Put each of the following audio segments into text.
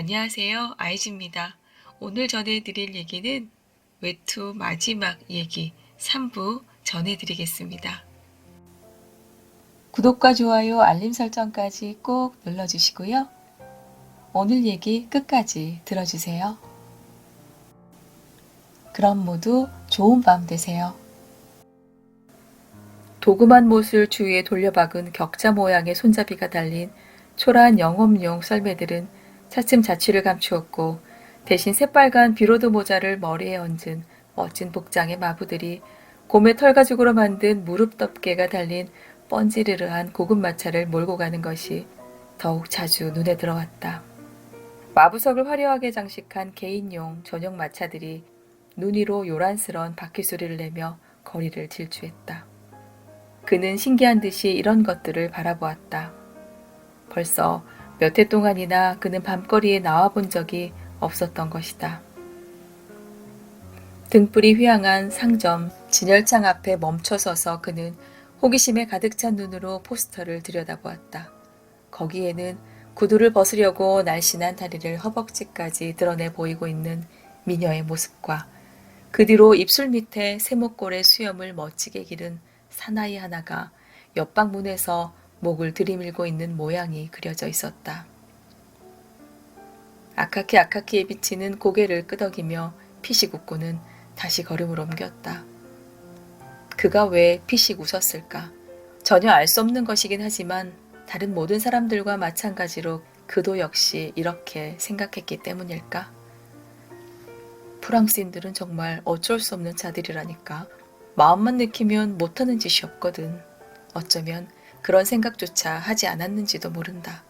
안녕하세요. 아이즈입니다. 오늘 전해드릴 얘기는 외투 마지막 얘기 3부 전해드리겠습니다. 구독과 좋아요, 알림 설정까지 꼭 눌러주시고요. 오늘 얘기 끝까지 들어주세요. 그럼 모두 좋은 밤 되세요. 도금한 못을 주위에 돌려박은 격자 모양의 손잡이가 달린 초라한 영업용 썰매들은 차츰 자취를 감추었고 대신 새빨간 비로드 모자를 머리에 얹은 멋진 복장의 마부들이 곰의 털가죽으로 만든 무릎 덮개가 달린 번지르르한 고급마차를 몰고 가는 것이 더욱 자주 눈에 들어왔다. 마부석을 화려하게 장식한 개인용 전용 마차들이 눈 위로 요란스런 바퀴소리를 내며 거리를 질주했다. 그는 신기한 듯이 이런 것들을 바라보았다. 벌써 몇 해 동안이나 그는 밤거리에 나와본 적이 없었던 것이다. 등불이 휘황한 상점 진열창 앞에 멈춰서서 그는 호기심에 가득 찬 눈으로 포스터를 들여다보았다. 거기에는 구두를 벗으려고 날씬한 다리를 허벅지까지 드러내 보이고 있는 미녀의 모습과 그 뒤로 입술 밑에 세모꼴의 수염을 멋지게 기른 사나이 하나가 옆방 문에서 목을 들이밀고 있는 모양이 그려져 있었다. 아카키에 비치는 고개를 끄덕이며 피식 웃고는 다시 걸음을 옮겼다. 그가 왜 피식 웃었을까? 전혀 알 수 없는 것이긴 하지만 다른 모든 사람들과 마찬가지로 그도 역시 이렇게 생각했기 때문일까? 프랑스인들은 정말 어쩔 수 없는 자들이라니까. 마음만 내키면 못하는 짓이 없거든. 어쩌면 그런 생각조차 하지 않았는지도 모른다.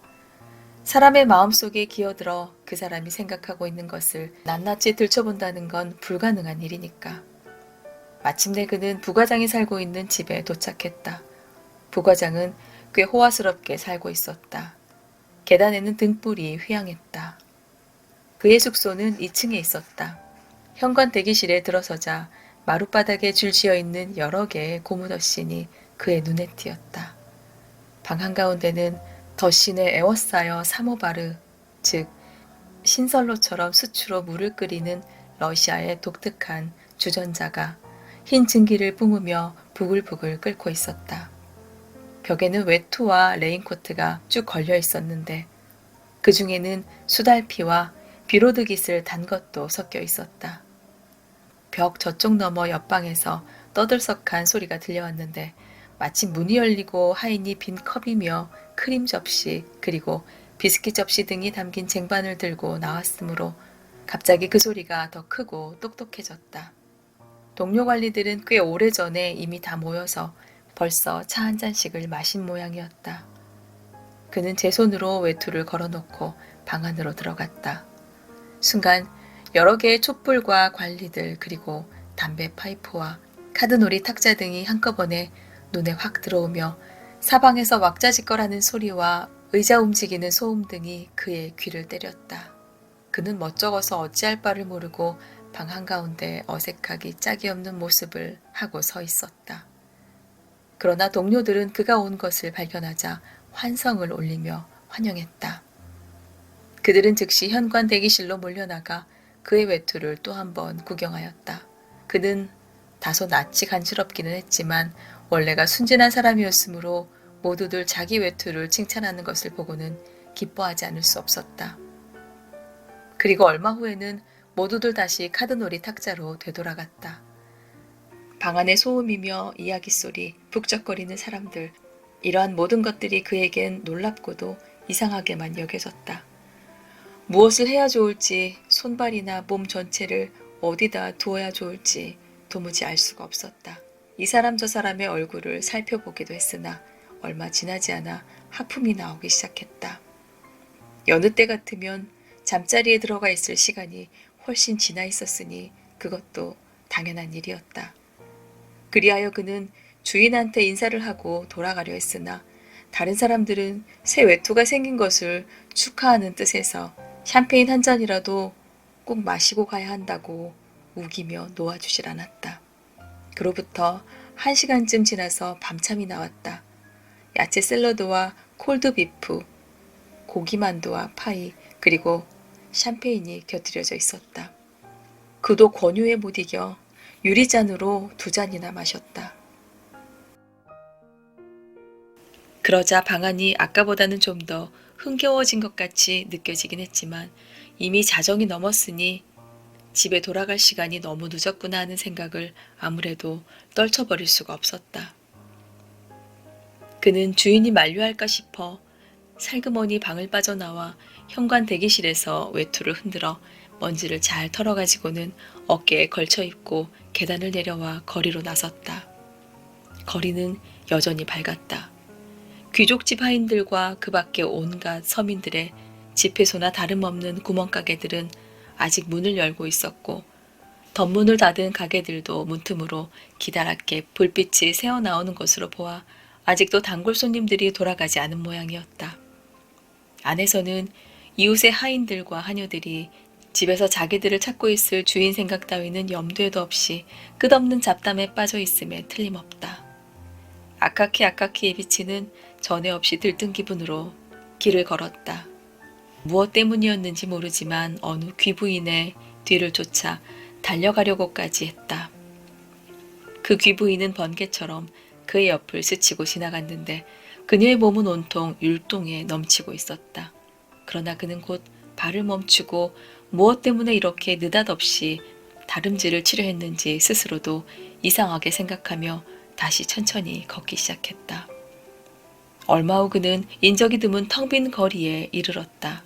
사람의 마음속에 기어들어 그 사람이 생각하고 있는 것을 낱낱이 들춰본다는 건 불가능한 일이니까. 마침내 그는 부과장이 살고 있는 집에 도착했다. 부과장은 꽤 호화스럽게 살고 있었다. 계단에는 등불이 휘황했다. 그의 숙소는 2층에 있었다. 현관 대기실에 들어서자 마룻바닥에 줄지어 있는 여러 개의 고무덧신이 그의 눈에 띄었다. 방 한가운데는 덧신에 에워싸여 사모바르, 즉 신설로처럼 수추로 물을 끓이는 러시아의 독특한 주전자가 흰 증기를 뿜으며 부글부글 끓고 있었다. 벽에는 외투와 레인코트가 쭉 걸려 있었는데 그 중에는 수달피와 비로드깃을 단 것도 섞여 있었다. 벽 저쪽 너머 옆방에서 떠들썩한 소리가 들려왔는데 마침 문이 열리고 하인이 빈 컵이며 크림 접시 그리고 비스킷 접시 등이 담긴 쟁반을 들고 나왔으므로 갑자기 그 소리가 더 크고 똑똑해졌다. 동료 관리들은 꽤 오래전에 이미 다 모여서 벌써 차 한 잔씩을 마신 모양이었다. 그는 제 손으로 외투를 걸어놓고 방 안으로 들어갔다. 순간 여러 개의 촛불과 관리들 그리고 담배 파이프와 카드놀이 탁자 등이 한꺼번에 눈에 확 들어오며 사방에서 왁자지껄하는 소리와 의자 움직이는 소음 등이 그의 귀를 때렸다. 그는 멋쩍어서 어찌할 바를 모르고 방 한가운데 어색하기 짝이 없는 모습을 하고 서 있었다. 그러나 동료들은 그가 온 것을 발견하자 환성을 올리며 환영했다. 그들은 즉시 현관 대기실로 몰려나가 그의 외투를 또 한 번 구경하였다. 그는 다소 낯이 간지럽기는 했지만 원래가 순진한 사람이었으므로 모두들 자기 외투를 칭찬하는 것을 보고는 기뻐하지 않을 수 없었다. 그리고 얼마 후에는 모두들 다시 카드놀이 탁자로 되돌아갔다. 방 안의 소음이며 이야기 소리, 북적거리는 사람들, 이러한 모든 것들이 그에겐 놀랍고도 이상하게만 여겨졌다. 무엇을 해야 좋을지, 손발이나 몸 전체를 어디다 두어야 좋을지 도무지 알 수가 없었다. 이 사람 저 사람의 얼굴을 살펴보기도 했으나 얼마 지나지 않아 하품이 나오기 시작했다. 여느 때 같으면 잠자리에 들어가 있을 시간이 훨씬 지나 있었으니 그것도 당연한 일이었다. 그리하여 그는 주인한테 인사를 하고 돌아가려 했으나 다른 사람들은 새 외투가 생긴 것을 축하하는 뜻에서 샴페인 한 잔이라도 꼭 마시고 가야 한다고 우기며 놓아주질 않았다. 그로부터 1시간쯤 지나서 밤참이 나왔다. 야채 샐러드와 콜드비프, 고기만두와 파이, 그리고 샴페인이 곁들여져 있었다. 그도 권유에 못 이겨 유리잔으로 2잔이나 마셨다. 그러자 방안이 아까보다는 좀 더 흥겨워진 것 같이 느껴지긴 했지만 이미 자정이 넘었으니 집에 돌아갈 시간이 너무 늦었구나 하는 생각을 아무래도 떨쳐버릴 수가 없었다. 그는 주인이 만류할까 싶어 살그머니 방을 빠져나와 현관 대기실에서 외투를 흔들어 먼지를 잘 털어가지고는 어깨에 걸쳐 입고 계단을 내려와 거리로 나섰다. 거리는 여전히 밝았다. 귀족집 하인들과 그 밖의 온갖 서민들의 집회소나 다름없는 구멍가게들은 아직 문을 열고 있었고 덧문을 닫은 가게들도 문틈으로 기다랗게 불빛이 새어나오는 것으로 보아 아직도 단골 손님들이 돌아가지 않은 모양이었다. 안에서는 이웃의 하인들과 하녀들이 집에서 자기들을 찾고 있을 주인 생각 따위는 염두에도 없이 끝없는 잡담에 빠져 있음에 틀림없다. 아카키에 비치는 전에 없이 들뜬 기분으로 길을 걸었다. 무엇 때문이었는지 모르지만 어느 귀부인의 뒤를 쫓아 달려가려고까지 했다. 그 귀부인은 번개처럼 그의 옆을 스치고 지나갔는데 그녀의 몸은 온통 율동에 넘치고 있었다. 그러나 그는 곧 발을 멈추고 무엇 때문에 이렇게 느닷없이 다름질을 치려 했는지 스스로도 이상하게 생각하며 다시 천천히 걷기 시작했다. 얼마 후 그는 인적이 드문 텅 빈 거리에 이르렀다.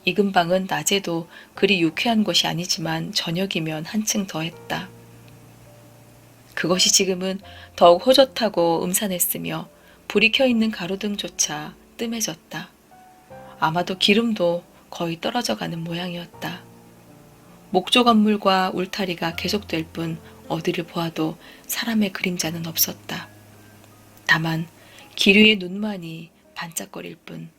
이 근방은 낮에도 그리 유쾌한 곳이 아니지만 저녁이면 한층 더했다. 그것이 지금은 더욱 호젓하고 음산했으며 불이 켜있는 가로등조차 뜸해졌다. 아마도 기름도 거의 떨어져가는 모양이었다. 목조 건물과 울타리가 계속될 뿐 어디를 보아도 사람의 그림자는 없었다. 다만 기류의 눈만이 반짝거릴 뿐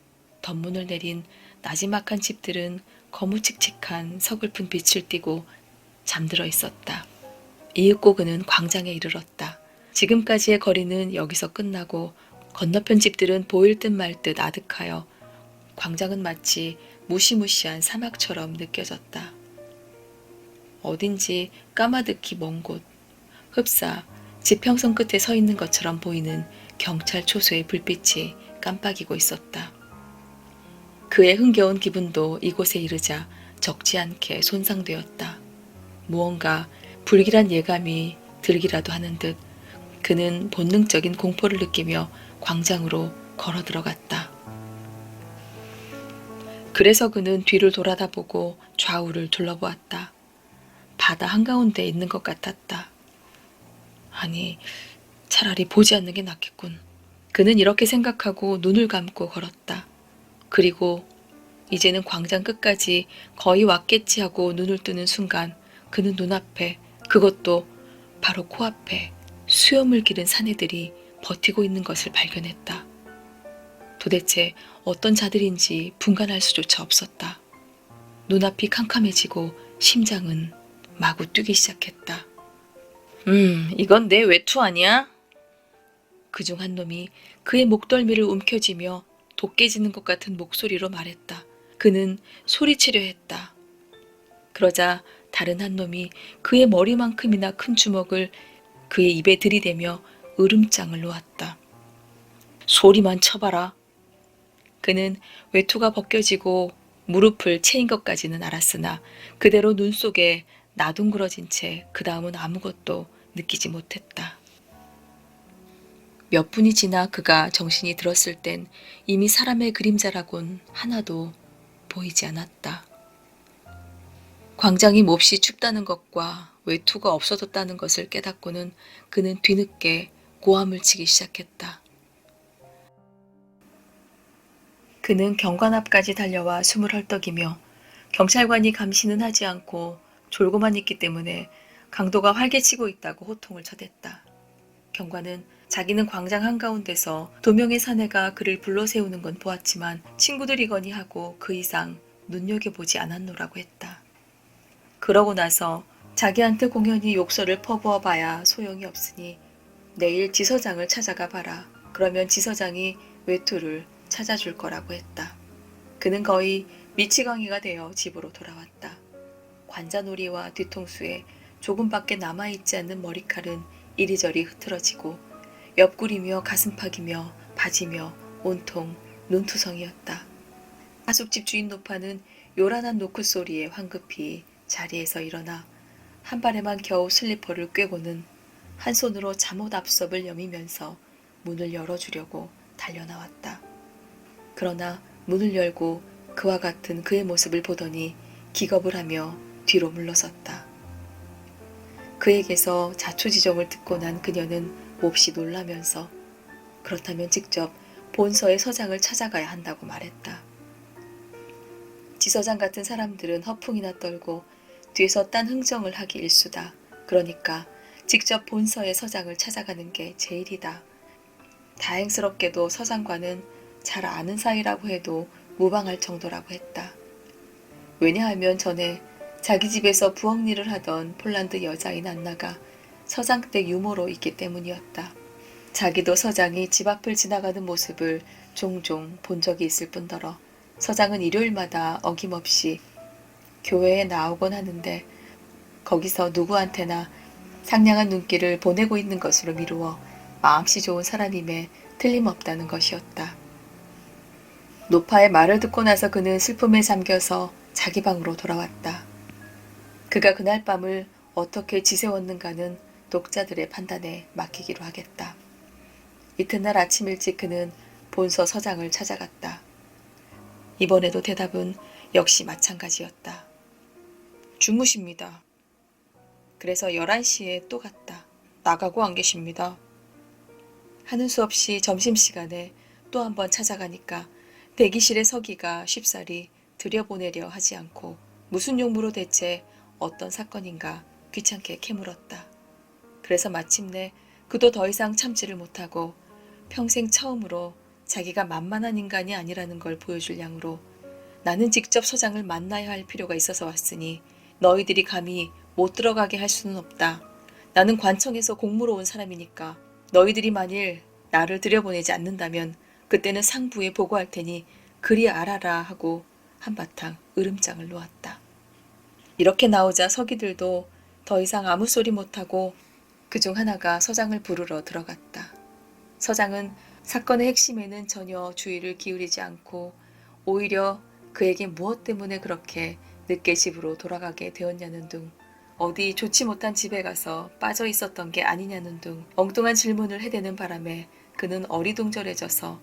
덧문을 내린 나지막한 집들은 거무칙칙한 서글픈 빛을 띠고 잠들어 있었다. 이윽고 그는 광장에 이르렀다. 지금까지의 거리는 여기서 끝나고 건너편 집들은 보일 듯 말 듯 아득하여 광장은 마치 무시무시한 사막처럼 느껴졌다. 어딘지 까마득히 먼 곳, 흡사 지평선 끝에 서 있는 것처럼 보이는 경찰 초소의 불빛이 깜빡이고 있었다. 그의 흥겨운 기분도 이곳에 이르자 적지 않게 손상되었다. 무언가 불길한 예감이 들기라도 하는 듯 그는 본능적인 공포를 느끼며 광장으로 걸어 들어갔다. 그래서 그는 뒤를 돌아다보고 좌우를 둘러보았다. 바다 한가운데 있는 것 같았다. 아니, 차라리 보지 않는 게 낫겠군. 그는 이렇게 생각하고 눈을 감고 걸었다. 그리고 이제는 광장 끝까지 거의 왔겠지 하고 눈을 뜨는 순간 그는 눈앞에, 그것도 바로 코앞에 수염을 기른 사내들이 버티고 있는 것을 발견했다. 도대체 어떤 자들인지 분간할 수조차 없었다. 눈앞이 캄캄해지고 심장은 마구 뛰기 시작했다. 이건 내 외투 아니야? 그중 한 놈이 그의 목덜미를 움켜쥐며 도깨지는 것 같은 목소리로 말했다. 그는 소리치려 했다. 그러자 다른 한 놈이 그의 머리만큼이나 큰 주먹을 그의 입에 들이대며 으름장을 놓았다. 소리만 쳐봐라. 그는 외투가 벗겨지고 무릎을 채인 것까지는 알았으나 그대로 눈 속에 나둥그러진 채 그 다음은 아무것도 느끼지 못했다. 몇 분이 지나 그가 정신이 들었을 땐 이미 사람의 그림자라곤 하나도 보이지 않았다. 광장이 몹시 춥다는 것과 외투가 없어졌다는 것을 깨닫고는 그는 뒤늦게 고함을 치기 시작했다. 그는 경관 앞까지 달려와 숨을 헐떡이며 경찰관이 감시는 하지 않고 졸고만 있기 때문에 강도가 활개치고 있다고 호통을 쳐댔다. 경관은 자기는 광장 한가운데서 2명의 사내가 그를 불러세우는 건 보았지만 친구들이거니 하고 그 이상 눈여겨보지 않았노라고 했다. 그러고 나서 자기한테 공연히 욕설을 퍼부어 봐야 소용이 없으니 내일 지서장을 찾아가 봐라. 그러면 지서장이 외투를 찾아줄 거라고 했다. 그는 거의 미치광이가 되어 집으로 돌아왔다. 관자놀이와 뒤통수에 조금밖에 남아있지 않는 머리칼은 이리저리 흐트러지고 옆구리며 가슴팍이며 바지며 온통 눈투성이었다. 하숙집 주인 노파는 요란한 노크 소리에 황급히 자리에서 일어나 한 발에만 겨우 슬리퍼를 꿰고는 한 손으로 잠옷 앞섭을 여미면서 문을 열어주려고 달려나왔다. 그러나 문을 열고 그와 같은 그의 모습을 보더니 기겁을 하며 뒤로 물러섰다. 그에게서 자초지종을 듣고 난 그녀는 몹시 놀라면서 그렇다면 직접 본서의 서장을 찾아가야 한다고 말했다. 지서장 같은 사람들은 허풍이나 떨고 뒤에서 딴 흥정을 하기 일수다. 그러니까 직접 본서의 서장을 찾아가는 게 제일이다. 다행스럽게도 서장과는 잘 아는 사이라고 해도 무방할 정도라고 했다. 왜냐하면 전에 자기 집에서 부엌 일을 하던 폴란드 여자인 안나가 서장 댁 유모로 있기 때문이었다. 자기도 서장이 집 앞을 지나가는 모습을 종종 본 적이 있을 뿐더러 서장은 일요일마다 어김없이 교회에 나오곤 하는데 거기서 누구한테나 상냥한 눈길을 보내고 있는 것으로 미루어 마음씨 좋은 사람임에 틀림없다는 것이었다. 노파의 말을 듣고 나서 그는 슬픔에 잠겨서 자기 방으로 돌아왔다. 그가 그날 밤을 어떻게 지새웠는가는 독자들의 판단에 맡기기로 하겠다. 이튿날 아침 일찍 그는 본서 서장을 찾아갔다. 이번에도 대답은 역시 마찬가지였다. 주무십니다. 그래서 11시에 또 갔다. 나가고 안 계십니다. 하는 수 없이 점심시간에 또 한 번 찾아가니까 대기실에 서기가 쉽사리 들여보내려 하지 않고 무슨 용무로 대체 어떤 사건인가 귀찮게 캐물었다. 그래서 마침내 그도 더 이상 참지를 못하고 평생 처음으로 자기가 만만한 인간이 아니라는 걸 보여줄 양으로 나는 직접 서장을 만나야 할 필요가 있어서 왔으니 너희들이 감히 못 들어가게 할 수는 없다. 나는 관청에서 공무로 온 사람이니까 너희들이 만일 나를 들여보내지 않는다면 그때는 상부에 보고할 테니 그리 알아라 하고 한바탕 으름장을 놓았다. 이렇게 나오자 서기들도 더 이상 아무 소리 못하고 그중 하나가 서장을 부르러 들어갔다. 서장은 사건의 핵심에는 전혀 주의를 기울이지 않고 오히려 그에게 무엇 때문에 그렇게 늦게 집으로 돌아가게 되었냐는 둥, 어디 좋지 못한 집에 가서 빠져 있었던 게 아니냐는 둥 엉뚱한 질문을 해대는 바람에 그는 어리둥절해져서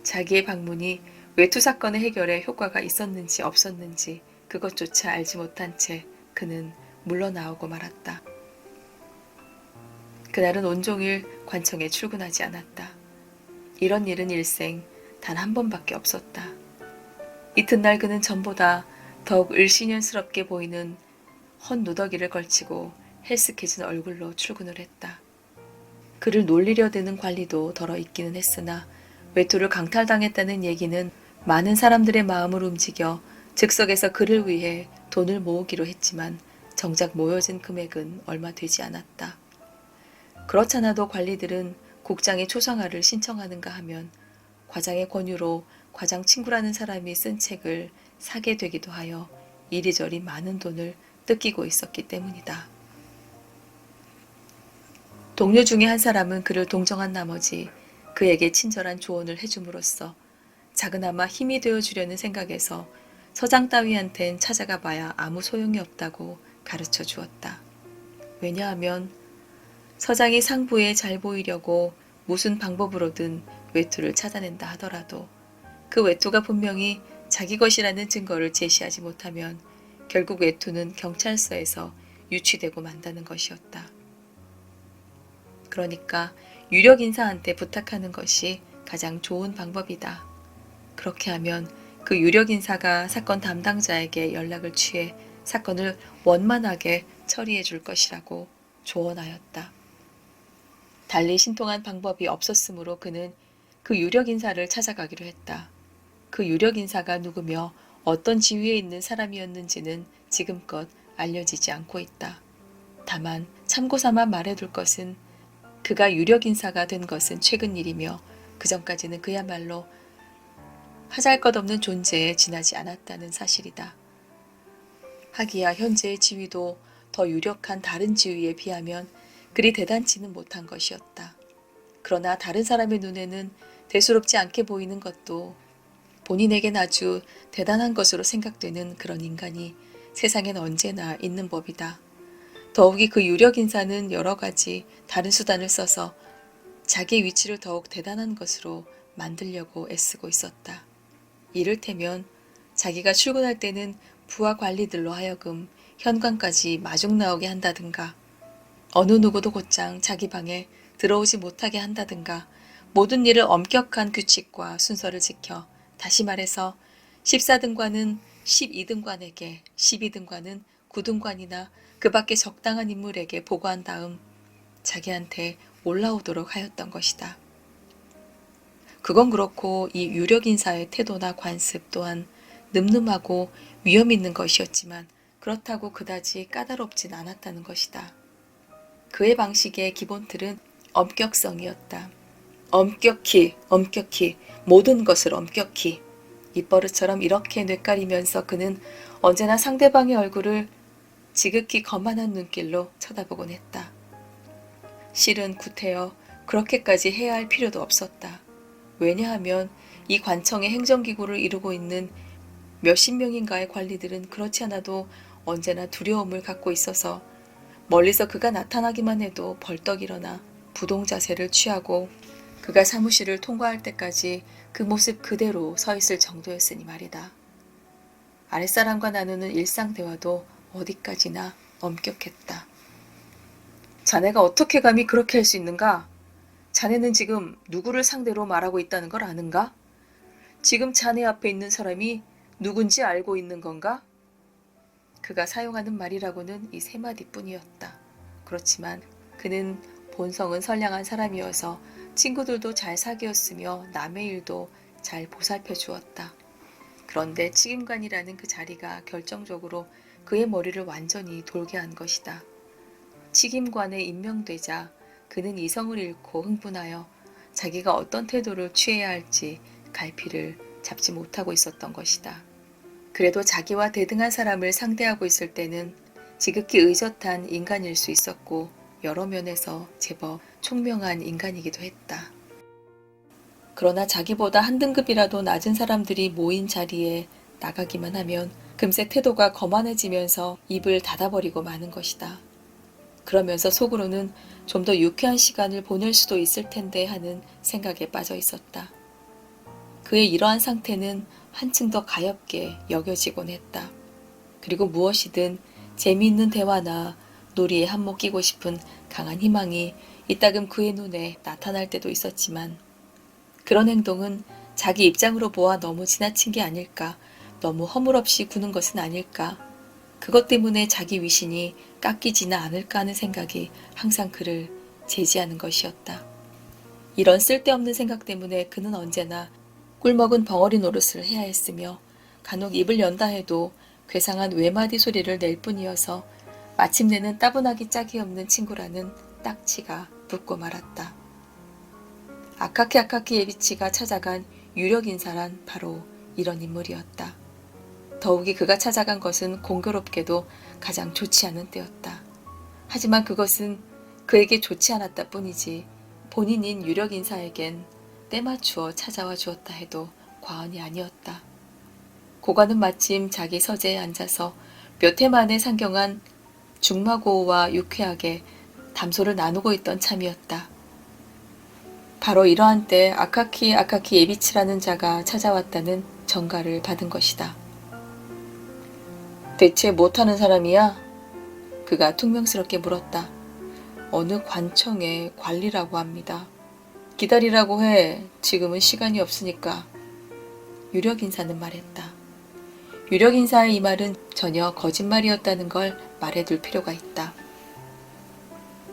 자기의 방문이 외투 사건의 해결에 효과가 있었는지 없었는지 그것조차 알지 못한 채 그는 물러나오고 말았다. 그날은 온종일 관청에 출근하지 않았다. 이런 일은 일생 단 한 번밖에 없었다. 이튿날 그는 전보다 더욱 을씨년스럽게 보이는 헌 누더기를 걸치고 헬스케진 얼굴로 출근을 했다. 그를 놀리려 드는 관리도 덜어 있기는 했으나 외투를 강탈당했다는 얘기는 많은 사람들의 마음을 움직여 즉석에서 그를 위해 돈을 모으기로 했지만 정작 모여진 금액은 얼마 되지 않았다. 그렇잖아도 관리들은 국장의 초상화를 신청하는가 하면 과장의 권유로 과장 친구라는 사람이 쓴 책을 사게 되기도 하여 이리저리 많은 돈을 뜯기고 있었기 때문이다. 동료 중에 한 사람은 그를 동정한 나머지 그에게 친절한 조언을 해줌으로써 작은아마 힘이 되어주려는 생각에서 서장 따위한텐 찾아가 봐야 아무 소용이 없다고 가르쳐 주었다. 왜냐하면 서장이 상부에 잘 보이려고 무슨 방법으로든 외투를 찾아낸다 하더라도 그 외투가 분명히 자기 것이라는 증거를 제시하지 못하면 결국 외투는 경찰서에서 유치되고 만다는 것이었다. 그러니까 유력 인사한테 부탁하는 것이 가장 좋은 방법이다. 그렇게 하면 그 유력 인사가 사건 담당자에게 연락을 취해 사건을 원만하게 처리해 줄 것이라고 조언하였다. 달리 신통한 방법이 없었으므로 그는 그 유력 인사를 찾아가기로 했다. 그 유력 인사가 누구며 어떤 지위에 있는 사람이었는지는 지금껏 알려지지 않고 있다. 다만 참고삼아 말해둘 것은 그가 유력 인사가 된 것은 최근 일이며 그 전까지는 그야말로 하잘것없는 존재에 지나지 않았다는 사실이다. 하기야 현재의 지위도 더 유력한 다른 지위에 비하면 그리 대단치는 못한 것이었다. 그러나 다른 사람의 눈에는 대수롭지 않게 보이는 것도 본인에겐 아주 대단한 것으로 생각되는 그런 인간이 세상엔 언제나 있는 법이다. 더욱이 그 유력 인사는 여러 가지 다른 수단을 써서 자기의 위치를 더욱 대단한 것으로 만들려고 애쓰고 있었다. 이를테면 자기가 출근할 때는 부하 관리들로 하여금 현관까지 마중 나오게 한다든가, 어느 누구도 곧장 자기 방에 들어오지 못하게 한다든가, 모든 일을 엄격한 규칙과 순서를 지켜, 다시 말해서 14등관은 12등관에게, 12등관은 9등관이나 그 밖에 적당한 인물에게 보고한 다음 자기한테 올라오도록 하였던 것이다. 그건 그렇고 이 유력 인사의 태도나 관습 또한 늠름하고 위험 있는 것이었지만 그렇다고 그다지 까다롭진 않았다는 것이다. 그의 방식의 기본 틀은 엄격성이었다. 엄격히, 모든 것을 엄격히. 입버릇처럼 이렇게 뇌까리면서 그는 언제나 상대방의 얼굴을 지극히 거만한 눈길로 쳐다보곤 했다. 실은 구태여 그렇게까지 해야 할 필요도 없었다. 왜냐하면 이 관청의 행정기구를 이루고 있는 몇십 명인가의 관리들은 그렇지 않아도 언제나 두려움을 갖고 있어서 멀리서 그가 나타나기만 해도 벌떡 일어나 부동자세를 취하고 그가 사무실을 통과할 때까지 그 모습 그대로 서 있을 정도였으니 말이다. 아랫사람과 나누는 일상 대화도 어디까지나 엄격했다. 자네가 어떻게 감히 그렇게 할 수 있는가? 자네는 지금 누구를 상대로 말하고 있다는 걸 아는가? 지금 자네 앞에 있는 사람이 누군지 알고 있는 건가? 그가 사용하는 말이라고는 이 세 마디뿐이었다. 그렇지만 그는 본성은 선량한 사람이어서 친구들도 잘 사귀었으며 남의 일도 잘 보살펴 주었다. 그런데 책임관이라는 그 자리가 결정적으로 그의 머리를 완전히 돌게 한 것이다. 책임관에 임명되자 그는 이성을 잃고 흥분하여 자기가 어떤 태도를 취해야 할지 갈피를 잡지 못하고 있었던 것이다. 그래도 자기와 대등한 사람을 상대하고 있을 때는 지극히 의젓한 인간일 수 있었고 여러 면에서 제법 총명한 인간이기도 했다. 그러나 자기보다 한 등급이라도 낮은 사람들이 모인 자리에 나가기만 하면 금세 태도가 거만해지면서 입을 닫아버리고 마는 것이다. 그러면서 속으로는 좀 더 유쾌한 시간을 보낼 수도 있을 텐데 하는 생각에 빠져 있었다. 그의 이러한 상태는 한층 더 가엽게 여겨지곤 했다. 그리고 무엇이든 재미있는 대화나 놀이에 한몫 끼고 싶은 강한 희망이 이따금 그의 눈에 나타날 때도 있었지만 그런 행동은 자기 입장으로 보아 너무 지나친 게 아닐까, 너무 허물없이 구는 것은 아닐까, 그것 때문에 자기 위신이 깎이지는 않을까 하는 생각이 항상 그를 제지하는 것이었다. 이런 쓸데없는 생각 때문에 그는 언제나 꿀먹은 벙어리 노릇을 해야 했으며 간혹 입을 연다 해도 괴상한 외마디 소리를 낼 뿐이어서 마침내는 따분하기 짝이 없는 친구라는 딱지가 붙고 말았다. 아카키 예비치가 찾아간 유력 인사란 바로 이런 인물이었다. 더욱이 그가 찾아간 것은 공교롭게도 가장 좋지 않은 때였다. 하지만 그것은 그에게 좋지 않았다 뿐이지 본인인 유력 인사에겐 때맞추어 찾아와 주었다 해도 과언이 아니었다. 고관은 마침 자기 서재에 앉아서 몇 해 만에 상경한 중마고우와 유쾌하게 담소를 나누고 있던 참이었다. 바로 이러한 때 아카키 예비치라는 자가 찾아왔다는 전가를 받은 것이다. 대체 못하는 사람이야? 그가 퉁명스럽게 물었다. 어느 관청의 관리라고 합니다. 기다리라고 해. 지금은 시간이 없으니까. 유력인사는 말했다. 유력인사의 이 말은 전혀 거짓말이었다는 걸 말해둘 필요가 있다.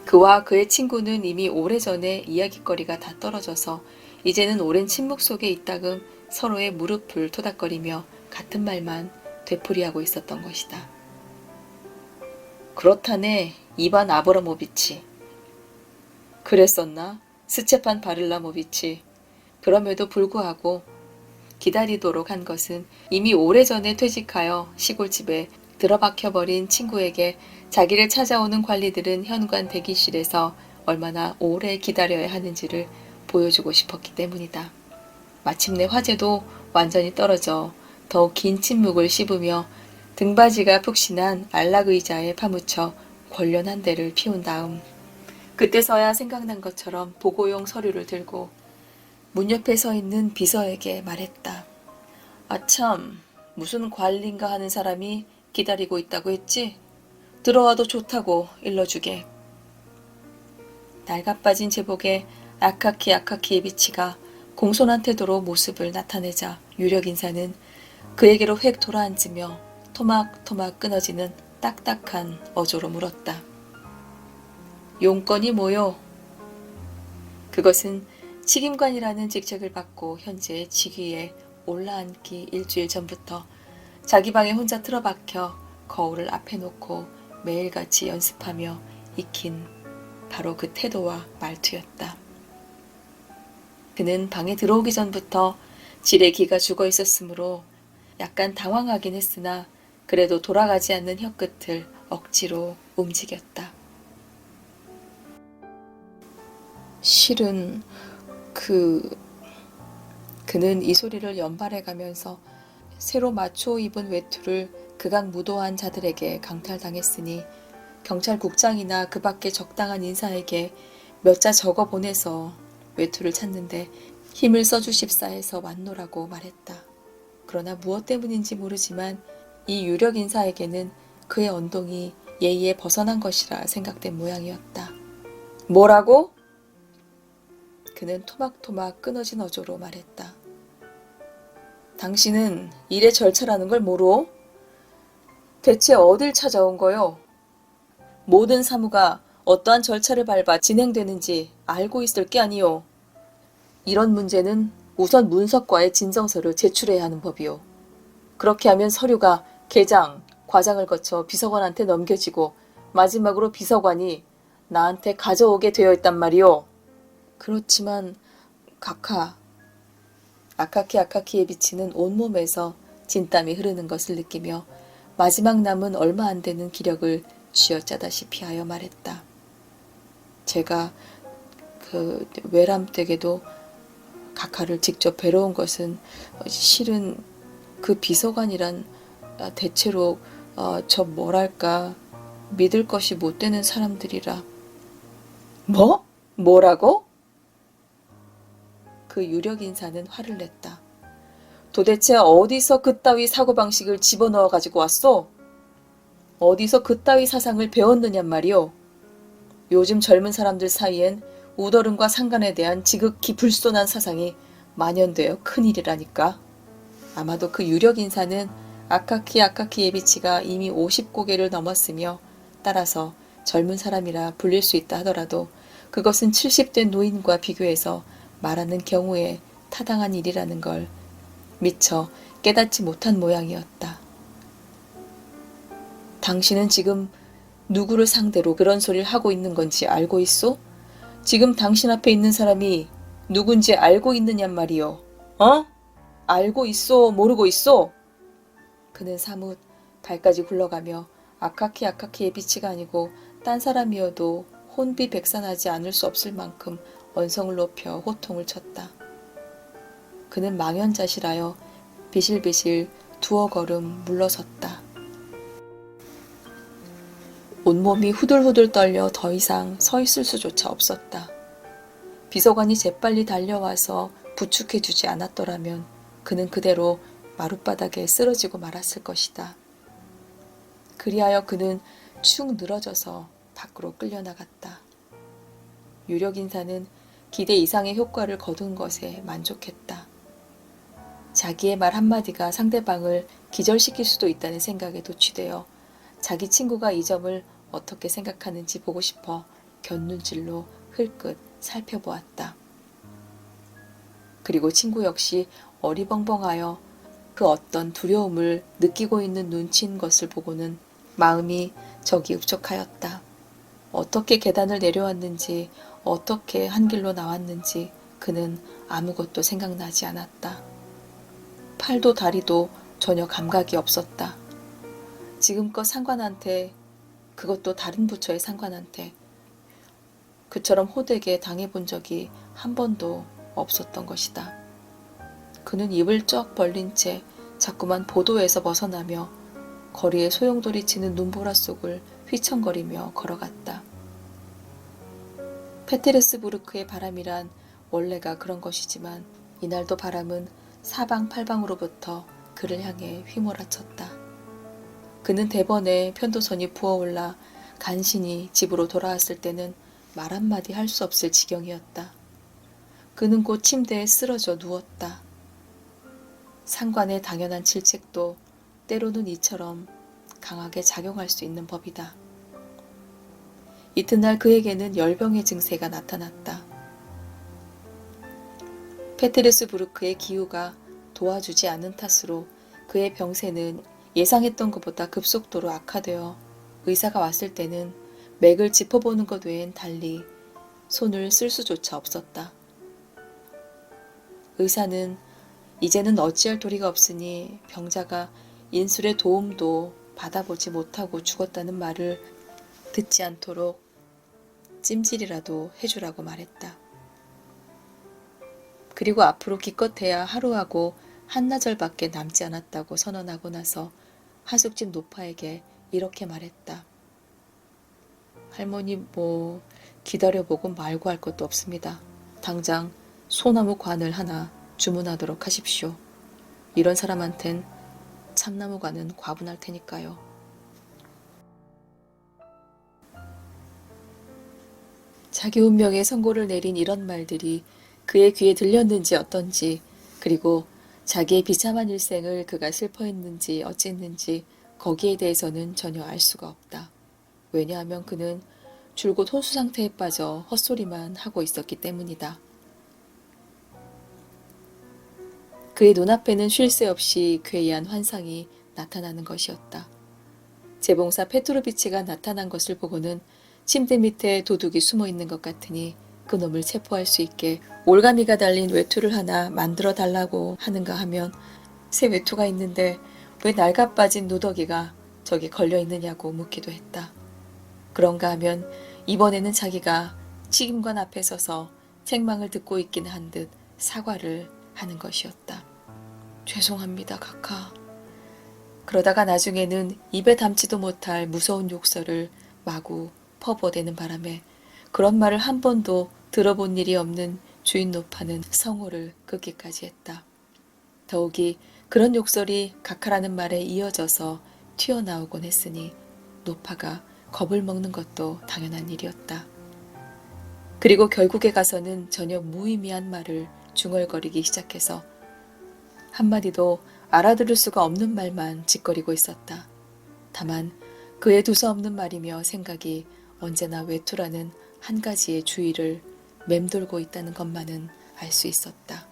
그와 그의 친구는 이미 오래전에 이야깃거리가 다 떨어져서 이제는 오랜 침묵 속에 있다금 서로의 무릎을 토닥거리며 같은 말만 되풀이하고 있었던 것이다. 그렇다네, 이반 아브라모비치. 그랬었나? 스체판 바릴라모비치. 그럼에도 불구하고 기다리도록 한 것은 이미 오래전에 퇴직하여 시골집에 들어박혀버린 친구에게 자기를 찾아오는 관리들은 현관 대기실에서 얼마나 오래 기다려야 하는지를 보여주고 싶었기 때문이다. 마침내 화제도 완전히 떨어져 더욱 긴 침묵을 씹으며 등받이가 푹신한 안락의자에 파묻혀 권련한 대를 피운 다음 그때서야 생각난 것처럼 보고용 서류를 들고 문 옆에 서 있는 비서에게 말했다. 아참, 무슨 관리인가 하는 사람이 기다리고 있다고 했지? 들어와도 좋다고 일러주게. 낡아빠진 제복에 아카키 에비치가 공손한 태도로 모습을 나타내자 유력인사는 그에게로 획 돌아앉으며 토막토막 끊어지는 딱딱한 어조로 물었다. 용건이 뭐요? 그것은 책임관이라는 직책을 받고 현재 직위에 올라앉기 일주일 전부터 자기 방에 혼자 틀어박혀 거울을 앞에 놓고 매일같이 연습하며 익힌 바로 그 태도와 말투였다. 그는 방에 들어오기 전부터 지레 기가 죽어 있었으므로 약간 당황하긴 했으나 그래도 돌아가지 않는 혀끝을 억지로 움직였다. 실은 그는 이 소리를 연발해가면서 새로 맞춰 입은 외투를 극악무도한 자들에게 강탈당했으니 경찰국장이나 그 밖에 적당한 인사에게 몇 자 적어 보내서 외투를 찾는데 힘을 써주십사 해서 왔노라고 말했다. 그러나 무엇 때문인지 모르지만 이 유력 인사에게는 그의 언동이 예의에 벗어난 것이라 생각된 모양이었다. 뭐라고? 그는 토막토막 끊어진 어조로 말했다. 당신은 일의 절차라는 걸 모르오? 대체 어딜 찾아온 거요? 모든 사무가 어떠한 절차를 밟아 진행되는지 알고 있을 게 아니오. 이런 문제는 우선 문서과에 진정서를 제출해야 하는 법이오. 그렇게 하면 서류가 계장, 과장을 거쳐 비서관한테 넘겨지고 마지막으로 비서관이 나한테 가져오게 되어 있단 말이오. 그렇지만 아카키에 비치는 온몸에서 진땀이 흐르는 것을 느끼며 마지막 남은 얼마 안 되는 기력을 쥐어짜다시피 하여 말했다. 제가 외람댁에도 카카를 직접 뵈러 온 것은 실은 그 비서관이란 대체로 믿을 것이 못 되는 사람들이라. 뭐? 뭐라고? 그 유력 인사는 화를 냈다. 도대체 어디서 그따위 사고방식을 집어넣어 가지고 왔소? 어디서 그따위 사상을 배웠느냔 말이오. 요즘 젊은 사람들 사이엔 우더른과 상관에 대한 지극히 불손한 사상이 만연되어 큰일이라니까. 아마도 그 유력 인사는 아카키 에비치가 이미 50고개를 넘었으며 따라서 젊은 사람이라 불릴 수 있다 하더라도 그것은 70대 노인과 비교해서 말하는 경우에 타당한 일이라는 걸 미처 깨닫지 못한 모양이었다. 당신은 지금 누구를 상대로 그런 소리를 하고 있는 건지 알고 있소? 지금 당신 앞에 있는 사람이 누군지 알고 있느냔 말이오. 어? 알고 있소? 모르고 있소? 그는 사뭇 발까지 굴러가며 아카키의 빛이가 아니고 딴 사람이어도 혼비백산하지 않을 수 없을 만큼 언성을 높여 호통을 쳤다. 그는 망연자실하여 비실비실 두어 걸음 물러섰다. 온몸이 후들후들 떨려 더 이상 서 있을 수조차 없었다. 비서관이 재빨리 달려와서 부축해주지 않았더라면 그는 그대로 마룻바닥에 쓰러지고 말았을 것이다. 그리하여 그는 축 늘어져서 밖으로 끌려나갔다. 유력 인사는 기대 이상의 효과를 거둔 것에 만족했다. 자기의 말 한마디가 상대방을 기절시킬 수도 있다는 생각에 도취되어 자기 친구가 이 점을 어떻게 생각하는지 보고 싶어 곁눈질로 흘끗 살펴보았다. 그리고 친구 역시 어리벙벙하여 그 어떤 두려움을 느끼고 있는 눈치인 것을 보고는 마음이 저기 흡족하였다. 어떻게 계단을 내려왔는지 어떻게 한 길로 나왔는지 그는 아무것도 생각나지 않았다. 팔도 다리도 전혀 감각이 없었다. 지금껏 상관한테, 그것도 다른 부처의 상관한테 그처럼 호되게 당해본 적이 한 번도 없었던 것이다. 그는 입을 쩍 벌린 채 자꾸만 보도에서 벗어나며 거리에 소용돌이 치는 눈보라 속을 휘청거리며 걸어갔다. 페테르스부르크의 바람이란 원래가 그런 것이지만 이날도 바람은 사방팔방으로부터 그를 향해 휘몰아쳤다. 그는 대번에 편도선이 부어올라 간신히 집으로 돌아왔을 때는 말 한마디 할 수 없을 지경이었다. 그는 곧 침대에 쓰러져 누웠다. 상관의 당연한 질책도 때로는 이처럼 강하게 작용할 수 있는 법이다. 이튿날 그에게는 열병의 증세가 나타났다. 페테르스부르크의 기후가 도와주지 않은 탓으로 그의 병세는 예상했던 것보다 급속도로 악화되어 의사가 왔을 때는 맥을 짚어보는 것 외엔 달리 손을 쓸 수조차 없었다. 의사는 이제는 어찌할 도리가 없으니 병자가 인술의 도움도 받아보지 못하고 죽었다는 말을 듣지 않도록 찜질이라도 해주라고 말했다. 그리고 앞으로 기껏해야 하루하고 한나절밖에 남지 않았다고 선언하고 나서 하숙집 노파에게 이렇게 말했다. 할머니 기다려보고 말고 할 것도 없습니다. 당장 소나무 관을 하나 주문하도록 하십시오. 이런 사람한텐 참나무 관은 과분할 테니까요. 자기 운명에 선고를 내린 이런 말들이 그의 귀에 들렸는지 어떤지, 그리고 자기의 비참한 일생을 그가 슬퍼했는지 어쨌는지 거기에 대해서는 전혀 알 수가 없다. 왜냐하면 그는 줄곧 혼수 상태에 빠져 헛소리만 하고 있었기 때문이다. 그의 눈앞에는 쉴 새 없이 괴이한 환상이 나타나는 것이었다. 재봉사 페트로비치가 나타난 것을 보고는 침대 밑에 도둑이 숨어 있는 것 같으니 그놈을 체포할 수 있게 올가미가 달린 외투를 하나 만들어 달라고 하는가 하면 새 외투가 있는데 왜 낡아 빠진 누더기가 저기 걸려 있느냐고 묻기도 했다. 그런가 하면 이번에는 자기가 책임관 앞에 서서 책망을 듣고 있긴 한 듯 사과를 하는 것이었다. 죄송합니다, 카카. 그러다가 나중에는 입에 담지도 못할 무서운 욕설을 마구 퍼부어대는 바람에 그런 말을 한 번도 들어본 일이 없는 주인 노파는 성호를 끊기까지 했다. 더욱이 그런 욕설이 카카라는 말에 이어져서 튀어나오곤 했으니 노파가 겁을 먹는 것도 당연한 일이었다. 그리고 결국에 가서는 전혀 무의미한 말을 중얼거리기 시작해서 한마디도 알아들을 수가 없는 말만 짓거리고 있었다. 다만 그의 두서없는 말이며 생각이 언제나 외투라는 한 가지의 주의를 맴돌고 있다는 것만은 알 수 있었다.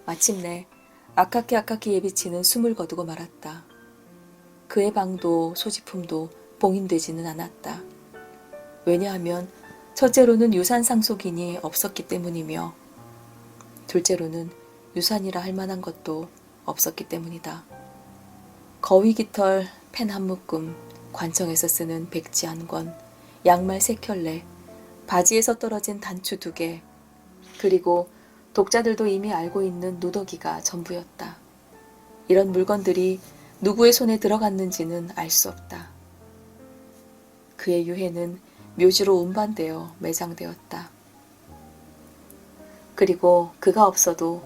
마침내 아카키 예비치는 숨을 거두고 말았다. 그의 방도 소지품도 봉인되지는 않았다. 왜냐하면 첫째로는 유산 상속인이 없었기 때문이며 둘째로는 유산이라 할 만한 것도 없었기 때문이다. 거위 깃털 펜 한 묶음, 관청에서 쓰는 백지 한 권, 양말 3켤레, 바지에서 떨어진 단추 2개, 그리고 독자들도 이미 알고 있는 누더기가 전부였다. 이런 물건들이 누구의 손에 들어갔는지는 알 수 없다. 그의 유해는 묘지로 운반되어 매장되었다. 그리고 그가 없어도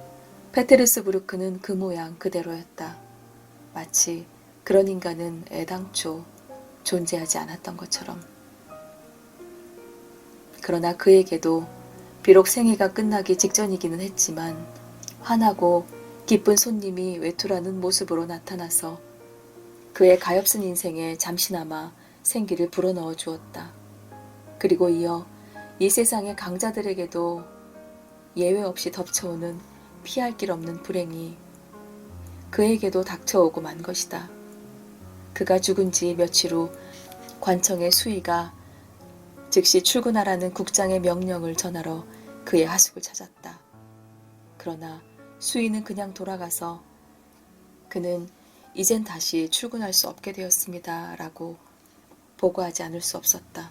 페테르스부르크는 그 모양 그대로였다. 마치 그런 인간은 애당초 존재하지 않았던 것처럼. 그러나 그에게도 비록 생애가 끝나기 직전이기는 했지만 환하고 기쁜 손님이 외투라는 모습으로 나타나서 그의 가엾은 인생에 잠시나마 생기를 불어넣어 주었다. 그리고 이어 이 세상의 강자들에게도 예외 없이 덮쳐오는 피할 길 없는 불행이 그에게도 닥쳐오고 만 것이다. 그가 죽은 지 며칠 후 관청의 수의가 즉시 출근하라는 국장의 명령을 전하러 그의 하숙을 찾았다. 그러나 수의는 그냥 돌아가서 그는 이젠 다시 출근할 수 없게 되었습니다. 라고 보고하지 않을 수 없었다.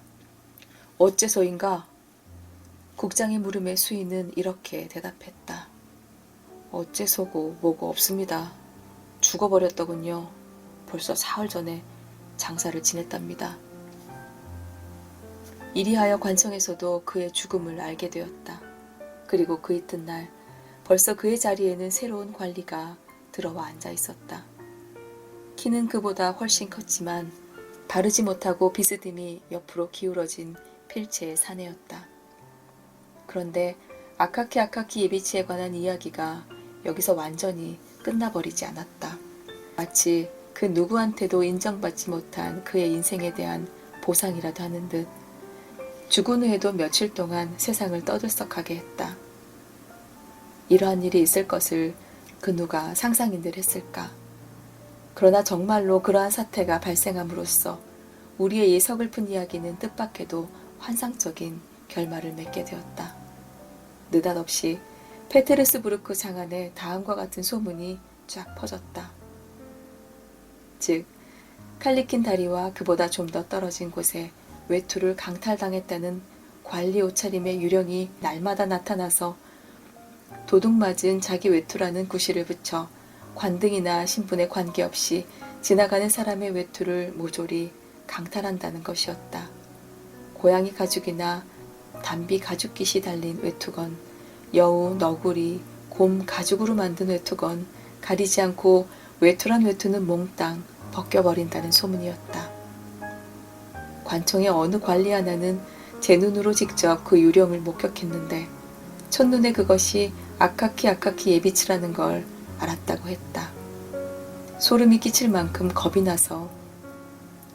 어째서인가? 국장의 물음에 수인은 이렇게 대답했다. 어째서고 뭐고 없습니다. 죽어버렸더군요. 벌써 사흘 전에 장사를 지냈답니다. 이리하여 관청에서도 그의 죽음을 알게 되었다. 그리고 그 이튿날 벌써 그의 자리에는 새로운 관리가 들어와 앉아 있었다. 키는 그보다 훨씬 컸지만 바르지 못하고 비스듬히 옆으로 기울어진 필체의 사내였다. 그런데 아카키 예비치에 관한 이야기가 여기서 완전히 끝나버리지 않았다. 마치 그 누구한테도 인정받지 못한 그의 인생에 대한 보상이라도 하는 듯 죽은 후에도 며칠 동안 세상을 떠들썩하게 했다. 이러한 일이 있을 것을 그 누가 상상인들 했을까? 그러나 정말로 그러한 사태가 발생함으로써 우리의 이 서글픈 이야기는 뜻밖에도 환상적인 결말을 맺게 되었다. 느닷없이 페테르스부르크 장안에 다음과 같은 소문이 쫙 퍼졌다. 즉, 칼리킨 다리와 그보다 좀 더 떨어진 곳에 외투를 강탈당했다는 관리 옷차림의 유령이 날마다 나타나서 도둑맞은 자기 외투라는 구실을 붙여 관등이나 신분에 관계없이 지나가는 사람의 외투를 모조리 강탈한다는 것이었다. 고양이 가죽이나 담비 가죽깃이 달린 외투건, 여우, 너구리, 곰 가죽으로 만든 외투건 가리지 않고 외투란 외투는 몽땅 벗겨버린다는 소문이었다. 관청의 어느 관리 하나는 제 눈으로 직접 그 유령을 목격했는데 첫눈에 그것이 아카키 예비치라는 걸 알았다고 했다. 소름이 끼칠 만큼 겁이 나서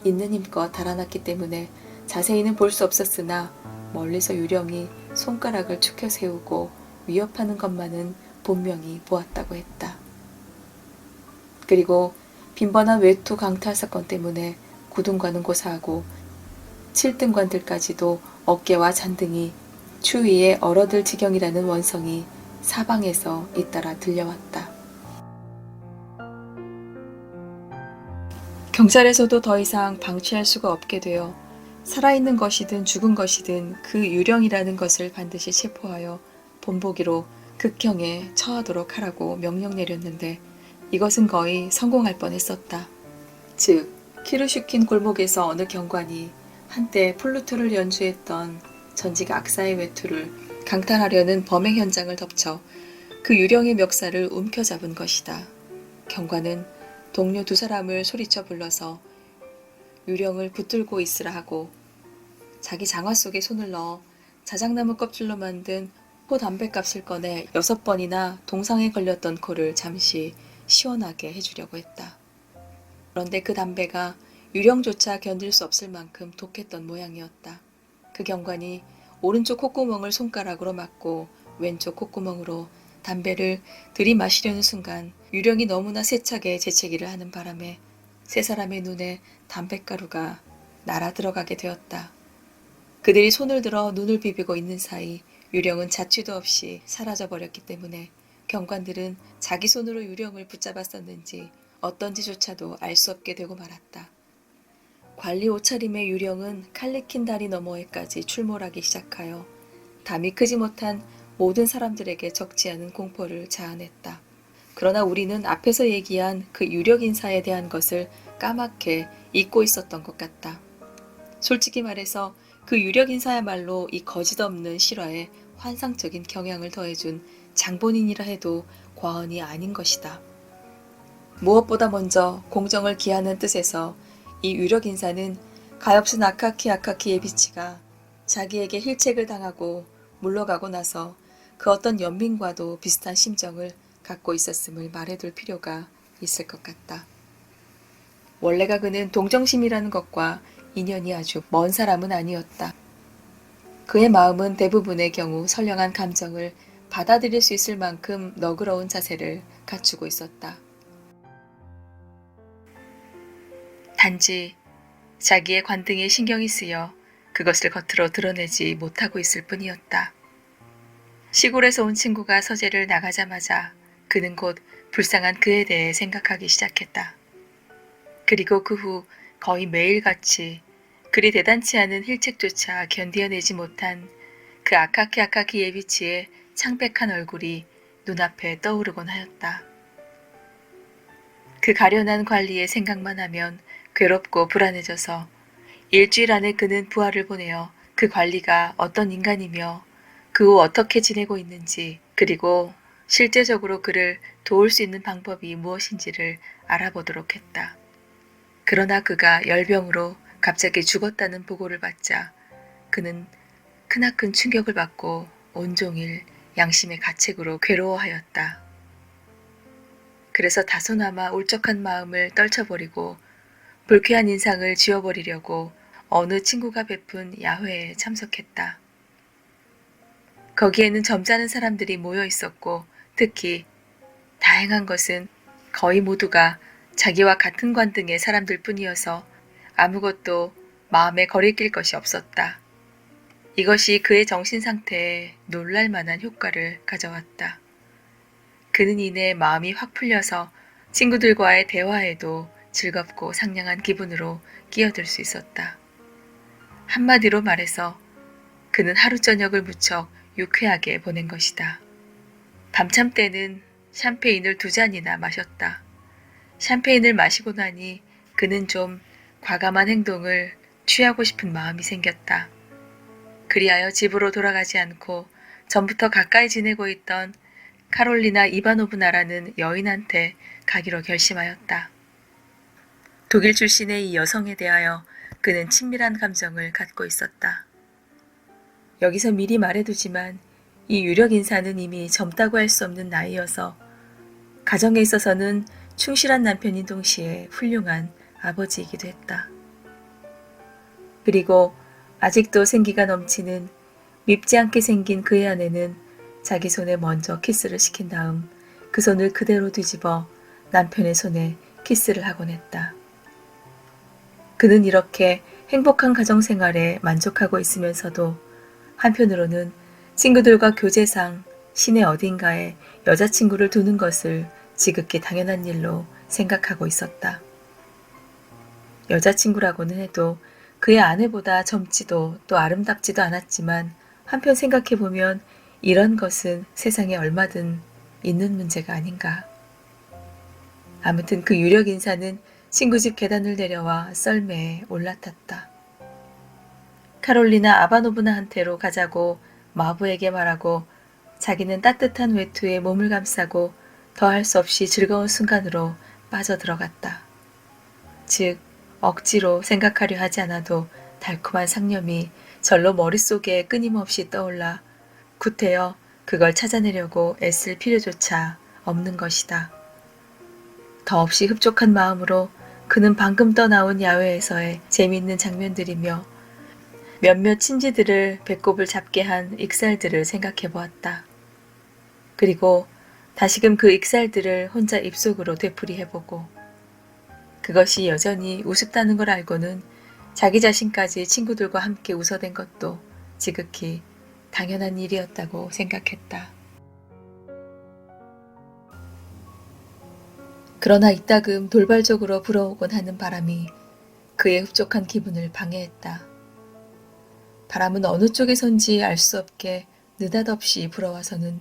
있는 힘껏 달아났기 때문에 자세히는 볼 수 없었으나 멀리서 유령이 손가락을 축혀 세우고 위협하는 것만은 분명히 보았다고 했다. 그리고 빈번한 외투 강탈 사건 때문에 구dun관은 고사하고 7등관들까지도 어깨와 잔등이 추위에 얼어들 지경이라는 원성이 사방에서 잇따라 들려왔다. 경찰에서도 더 이상 방치할 수가 없게 되어 살아있는 것이든 죽은 것이든 그 유령이라는 것을 반드시 체포하여 본보기로 극형에 처하도록 하라고 명령 내렸는데 이것은 거의 성공할 뻔했었다. 즉, 키르슈킨 골목에서 어느 경관이 한때 플루트를 연주했던 전직 악사의 외투를 강탈하려는 범행 현장을 덮쳐 그 유령의 멱살을 움켜잡은 것이다. 경관은 동료 두 사람을 소리쳐 불러서 유령을 붙들고 있으라 하고 자기 장화 속에 손을 넣어 자작나무 껍질로 만든 코 담뱃값을 꺼내 6번이나 동상에 걸렸던 코를 잠시 시원하게 해주려고 했다. 그런데 그 담배가 유령조차 견딜 수 없을 만큼 독했던 모양이었다. 그 경관이 오른쪽 콧구멍을 손가락으로 막고 왼쪽 콧구멍으로 담배를 들이마시려는 순간 유령이 너무나 세차게 재채기를 하는 바람에 세 사람의 눈에 담뱃가루가 날아 들어가게 되었다. 그들이 손을 들어 눈을 비비고 있는 사이 유령은 자취도 없이 사라져버렸기 때문에 경관들은 자기 손으로 유령을 붙잡았었는지 어떤지조차도 알 수 없게 되고 말았다. 관리 옷차림의 유령은 칼리킨 다리 너머에까지 출몰하기 시작하여 담이 크지 못한 모든 사람들에게 적지 않은 공포를 자아냈다. 그러나 우리는 앞에서 얘기한 그 유력 인사에 대한 것을 까맣게 잊고 있었던 것 같다. 솔직히 말해서 그 유력 인사야말로 이 거짓없는 실화에 환상적인 경향을 더해준 장본인이라 해도 과언이 아닌 것이다. 무엇보다 먼저 공정을 기하는 뜻에서 이 유력 인사는 가엾은 아카키 예비치가 자기에게 힐책을 당하고 물러가고 나서 그 어떤 연민과도 비슷한 심정을 갖고 있었음을 말해둘 필요가 있을 것 같다. 원래가 그는 동정심이라는 것과 인연이 아주 먼 사람은 아니었다. 그의 마음은 대부분의 경우 선량한 감정을 받아들일 수 있을 만큼 너그러운 자세를 갖추고 있었다. 단지 자기의 관등에 신경이 쓰여 그것을 겉으로 드러내지 못하고 있을 뿐이었다. 시골에서 온 친구가 서재를 나가자마자 그는 곧 불쌍한 그에 대해 생각하기 시작했다. 그리고 그 후 거의 매일같이 그리 대단치 않은 힐책조차 견디어내지 못한 그 아카키 예비치의 창백한 얼굴이 눈앞에 떠오르곤 하였다. 그 가련한 관리의 생각만 하면 괴롭고 불안해져서 일주일 안에 그는 부하를 보내어 그 관리가 어떤 인간이며 그 후 어떻게 지내고 있는지 그리고 실제적으로 그를 도울 수 있는 방법이 무엇인지를 알아보도록 했다. 그러나 그가 열병으로 갑자기 죽었다는 보고를 받자 그는 크나큰 충격을 받고 온종일 양심의 가책으로 괴로워하였다. 그래서 다소나마 울적한 마음을 떨쳐버리고 불쾌한 인상을 지워버리려고 어느 친구가 베푼 야회에 참석했다. 거기에는 점잖은 사람들이 모여 있었고 특히 다행한 것은 거의 모두가 자기와 같은 관등의 사람들 뿐이어서 아무것도 마음에 거리낄 것이 없었다. 이것이 그의 정신 상태에 놀랄 만한 효과를 가져왔다. 그는 이내 마음이 확 풀려서 친구들과의 대화에도 즐겁고 상냥한 기분으로 끼어들 수 있었다. 한마디로 말해서 그는 하루 저녁을 무척 유쾌하게 보낸 것이다. 밤참 때는 샴페인을 2잔이나 마셨다. 샴페인을 마시고 나니 그는 좀 과감한 행동을 취하고 싶은 마음이 생겼다. 그리하여 집으로 돌아가지 않고 전부터 가까이 지내고 있던 카롤리나 이바노브나라는 여인한테 가기로 결심하였다. 독일 출신의 이 여성에 대하여 그는 친밀한 감정을 갖고 있었다. 여기서 미리 말해두지만 이 유력 인사는 이미 젊다고 할 수 없는 나이여서 가정에 있어서는 충실한 남편인 동시에 훌륭한 아버지이기도 했다. 그리고 아직도 생기가 넘치는 밉지 않게 생긴 그의 아내는 자기 손에 먼저 키스를 시킨 다음 그 손을 그대로 뒤집어 남편의 손에 키스를 하곤 했다. 그는 이렇게 행복한 가정생활에 만족하고 있으면서도 한편으로는 친구들과 교제상 시내 어딘가에 여자친구를 두는 것을 지극히 당연한 일로 생각하고 있었다. 여자친구라고는 해도 그의 아내보다 젊지도 또 아름답지도 않았지만 한편 생각해보면 이런 것은 세상에 얼마든 있는 문제가 아닌가. 아무튼 그 유력 인사는 친구 집 계단을 내려와 썰매에 올라탔다. 카롤리나 아바노브나한테로 가자고 마부에게 말하고 자기는 따뜻한 외투에 몸을 감싸고 더할 수 없이 즐거운 순간으로 빠져들어갔다. 즉 억지로 생각하려 하지 않아도 달콤한 상념이 절로 머릿속에 끊임없이 떠올라 구태여 그걸 찾아내려고 애쓸 필요조차 없는 것이다. 더없이 흡족한 마음으로 그는 방금 떠나온 야외에서의 재미있는 장면들이며 몇몇 친지들을 배꼽을 잡게 한 익살들을 생각해 보았다. 그리고 다시금 그 익살들을 혼자 입속으로 되풀이해보고 그것이 여전히 우습다는 걸 알고는 자기 자신까지 친구들과 함께 웃어댄 것도 지극히 당연한 일이었다고 생각했다. 그러나 이따금 돌발적으로 불어오곤 하는 바람이 그의 흡족한 기분을 방해했다. 바람은 어느 쪽에선지 알 수 없게 느닷없이 불어와서는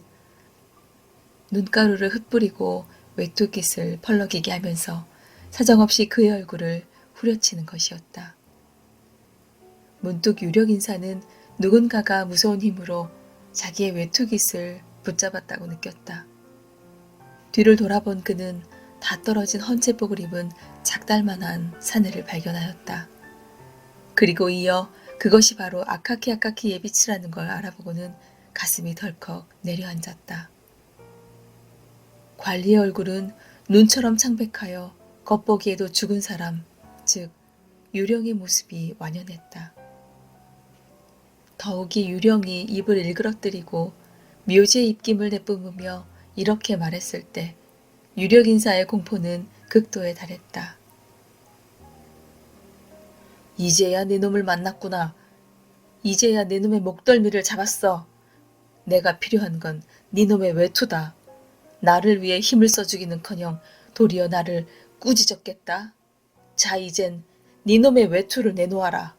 눈가루를 흩뿌리고 외투깃을 펄럭이게 하면서 사정없이 그의 얼굴을 후려치는 것이었다. 문득 유력 인사는 누군가가 무서운 힘으로 자기의 외투깃을 붙잡았다고 느꼈다. 뒤를 돌아본 그는 다 떨어진 헌제복을 입은 작달만한 사내를 발견하였다. 그리고 이어 그것이 바로 아카키 예비치라는 걸 알아보고는 가슴이 덜컥 내려앉았다. 관리의 얼굴은 눈처럼 창백하여 겉보기에도 죽은 사람, 즉 유령의 모습이 완연했다. 더욱이 유령이 입을 일그러뜨리고 묘지의 입김을 내뿜으며 이렇게 말했을 때 유력 인사의 공포는 극도에 달했다. 이제야 네 놈을 만났구나. 이제야 네 놈의 목덜미를 잡았어. 내가 필요한 건 네 놈의 외투다. 나를 위해 힘을 써주기는커녕 도리어 나를 꾸짖었겠다. 자, 이젠 니놈의 외투를 내놓아라.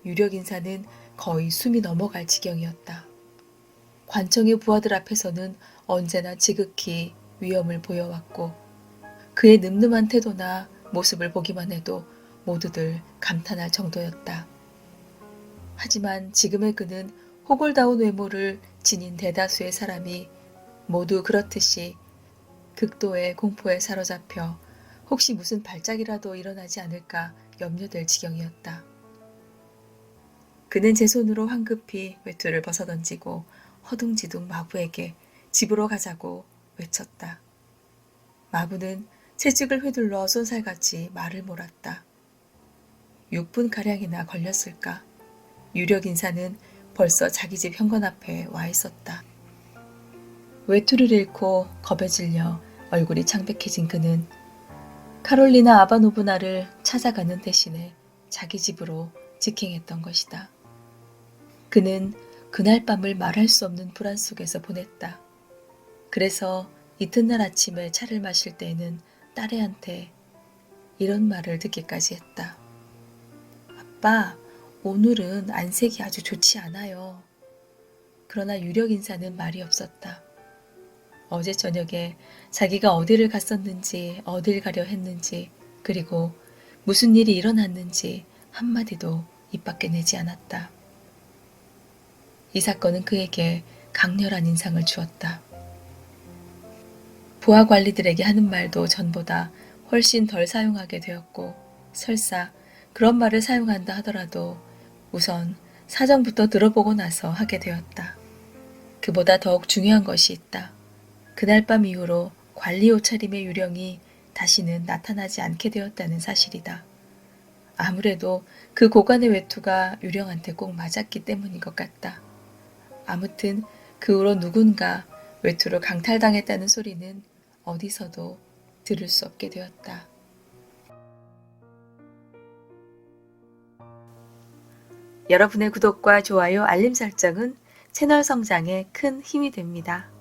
유력인사는 거의 숨이 넘어갈 지경이었다. 관청의 부하들 앞에서는 언제나 지극히 위엄을 보여왔고 그의 늠름한 태도나 모습을 보기만 해도 모두들 감탄할 정도였다. 하지만 지금의 그는 호골다운 외모를 지닌 대다수의 사람이 모두 그렇듯이 극도의 공포에 사로잡혀 혹시 무슨 발작이라도 일어나지 않을까 염려될 지경이었다. 그는 제 손으로 황급히 외투를 벗어던지고 허둥지둥 마부에게 집으로 가자고 외쳤다. 마부는 채찍을 휘둘러 쏜살같이 말을 몰았다. 6분가량이나 걸렸을까? 유력인사는 벌써 자기 집 현관 앞에 와 있었다. 외투를 잃고 겁에 질려 얼굴이 창백해진 그는 카롤리나 아바노브나를 찾아가는 대신에 자기 집으로 직행했던 것이다. 그는 그날 밤을 말할 수 없는 불안 속에서 보냈다. 그래서 이튿날 아침에 차를 마실 때에는 딸애한테 이런 말을 듣기까지 했다. 아빠, 오늘은 안색이 아주 좋지 않아요. 그러나 유력인사는 말이 없었다. 어제 저녁에 자기가 어디를 갔었는지, 어딜 가려 했는지, 그리고 무슨 일이 일어났는지 한마디도 입 밖에 내지 않았다. 이 사건은 그에게 강렬한 인상을 주었다. 부하 관리들에게 하는 말도 전보다 훨씬 덜 사용하게 되었고 설사 그런 말을 사용한다 하더라도 우선 사정부터 들어보고 나서 하게 되었다. 그보다 더욱 중요한 것이 있다. 그날 밤 이후로 관리 옷차림의 유령이 다시는 나타나지 않게 되었다는 사실이다. 아무래도 그 고관의 외투가 유령한테 꼭 맞았기 때문인 것 같다. 아무튼 그 후로 누군가 외투로 강탈당했다는 소리는 어디서도 들을 수 없게 되었다. 여러분의 구독과 좋아요, 알림 설정은 채널 성장에 큰 힘이 됩니다.